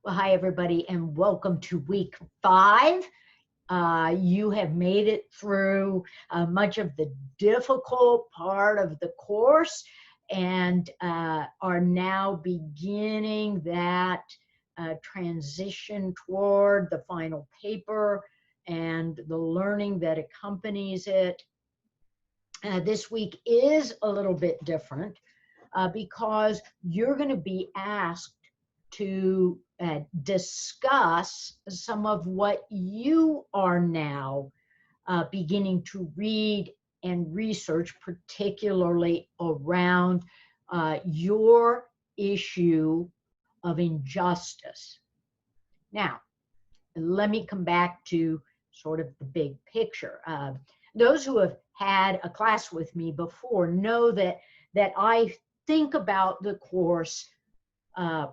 Well, hi, everybody, and welcome to week 5. You have made it through much of the difficult part of the course and are now beginning that transition toward the final paper and the learning that accompanies it. This week is a little bit different because you're going to be asked to discuss some of what you are now beginning to read and research, particularly around your issue of injustice. Now, let me come back to sort of the big picture. Those who have had a class with me before know that I think about the course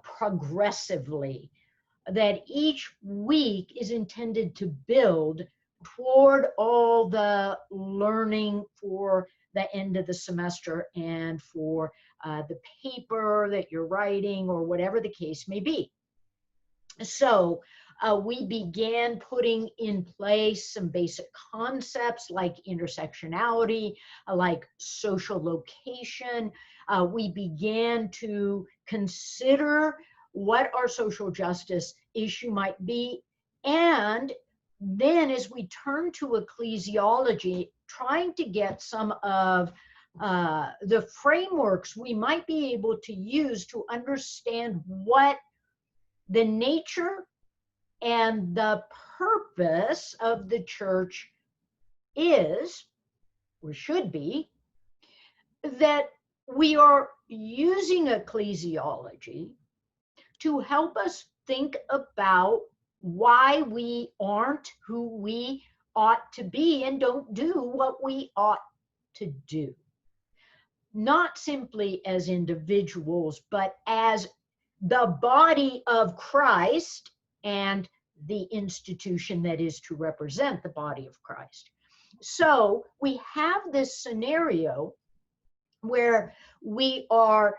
progressively, that each week is intended to build toward all the learning for the end of the semester and for the paper that you're writing or whatever the case may be. So we began putting in place some basic concepts like intersectionality, like social location. We began to consider what our social justice issue might be. And then as we turn to ecclesiology, trying to get some of the frameworks we might be able to use to understand what the nature and the purpose of the church is, or should be, that we are using ecclesiology to help us think about why we aren't who we ought to be and don't do what we ought to do. Not simply as individuals, but as the body of Christ and the institution that is to represent the body of Christ. So we have this scenario where we are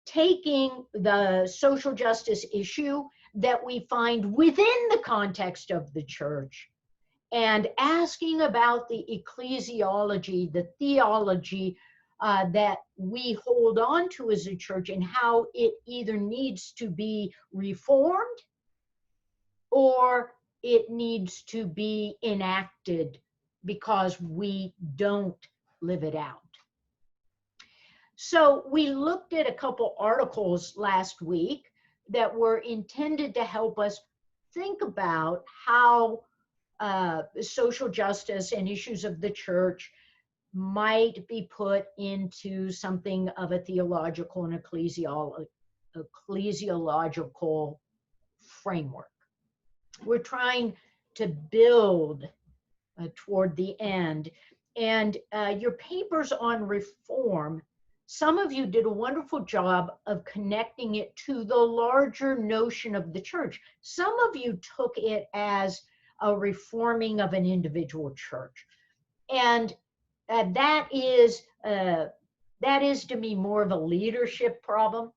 taking the social justice issue that we find within the context of the church and asking about the ecclesiology, the theology that we hold on to as a church and how it either needs to be reformed or it needs to be enacted because we don't live it out. So we looked at a couple articles last week that were intended to help us think about how social justice and issues of the church might be put into something of a theological and ecclesiological framework. We're trying to build toward the end. And your papers on reform, some of you did a wonderful job of connecting it to the larger notion of the church. Some of you took it as a reforming of an individual church. And that is to me more of a leadership problem,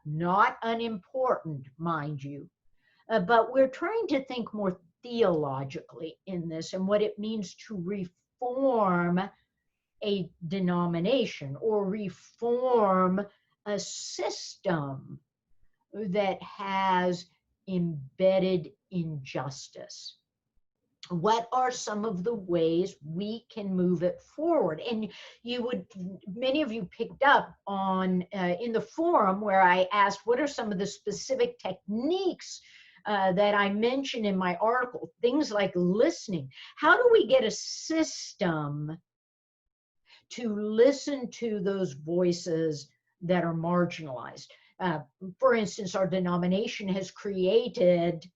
not unimportant, mind you. But we're trying to think more theologically in this and what it means to reform a denomination or reform a system that has embedded injustice. What are some of the ways we can move it forward? And many of you picked up on in the forum where I asked, what are some of the specific techniques that I mentioned in my article? Things like listening. How do we get a system to listen to those voices that are marginalized? For instance, our denomination has created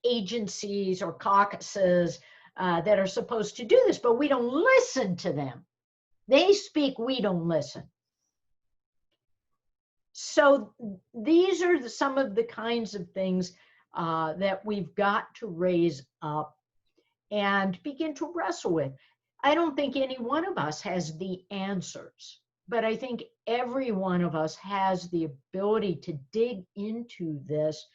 agencies or caucuses that are supposed to do this, but we don't listen to them. They speak, we don't listen. So these are some of the kinds of things that we've got to raise up and begin to wrestle with. I don't think any one of us has the answers. but I think every one of us has the ability to dig into this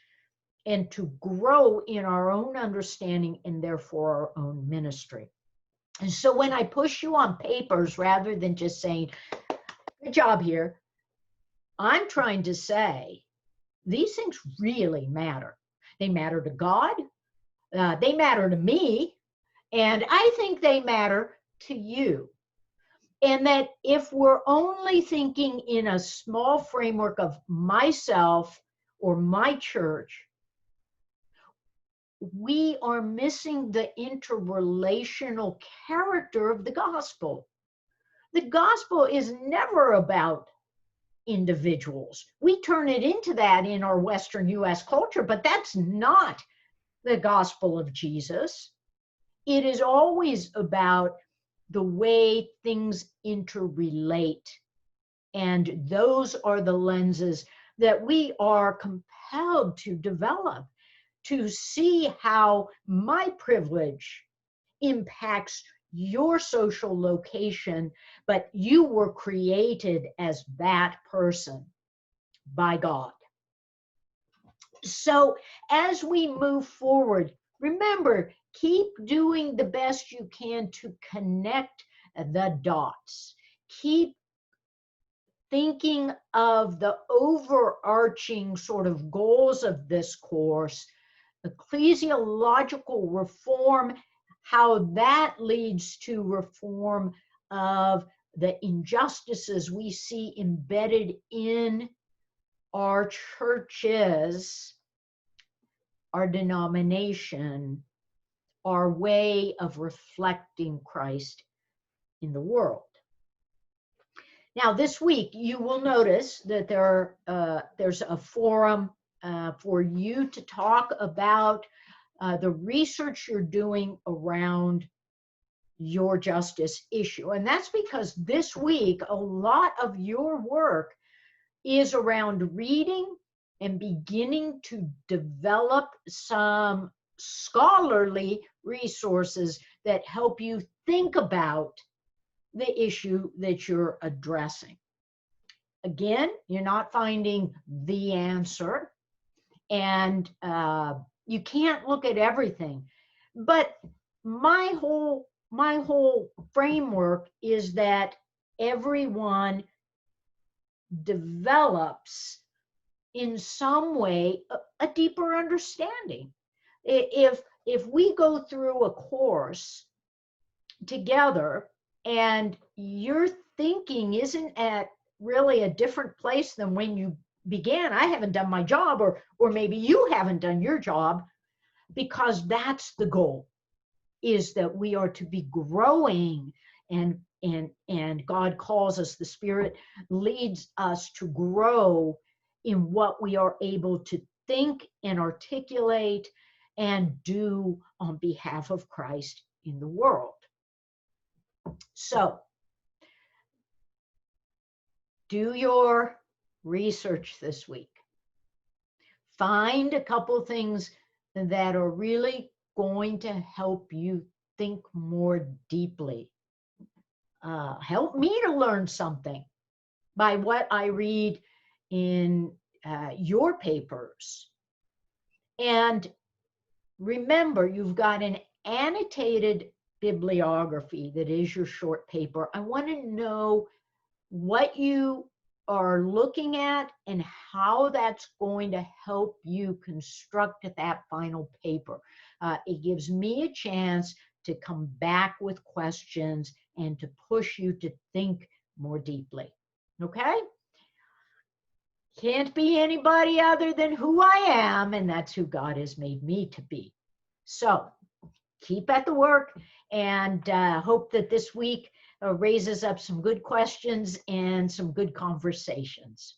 and to grow in our own understanding and therefore our own ministry. And so when I push you on papers rather than just saying, good job here, I'm trying to say these things really matter. They matter to God, they matter to me, and I think they matter to you. And that if we're only thinking in a small framework of myself or my church, we are missing the interrelational character of the gospel. The gospel is never about individuals. We turn it into that in our Western US culture, but that's not the gospel of Jesus. It is always about the way things interrelate. And those are the lenses that we are compelled to develop to see how my privilege impacts your social location, but you were created as that person by God. So as we move forward, remember, keep doing the best you can to connect the dots. Keep thinking of the overarching sort of goals of this course, ecclesiological reform, how that leads to reform of the injustices we see embedded in our churches, our denomination, our way of reflecting Christ in the world. Now, this week, you will notice that there's a forum for you to talk about the research you're doing around your justice issue. And that's because this week, a lot of your work is around reading and beginning to develop some scholarly resources that help you think about the issue that you're addressing. Again, you're not finding the answer, and you can't look at everything. But my whole framework is that everyone develops in some way a deeper understanding. If we go through a course together and your thinking isn't at really a different place than when you began, I haven't done my job, or maybe you haven't done your job, because that's the goal, is that we are to be growing, and God calls us, the Spirit leads us to grow in what we are able to think and articulate and do on behalf of Christ in the world. So, do your research this week. Find a couple things that are really going to help you think more deeply. Help me to learn something by what I read in your papers. And remember, you've got an annotated bibliography that is your short paper. I want to know what you are looking at and how that's going to help you construct that final paper. It gives me a chance to come back with questions and to push you to think more deeply. Okay? Can't be anybody other than who I am, and that's who God has made me to be. So keep at the work, and hope that this week raises up some good questions and some good conversations.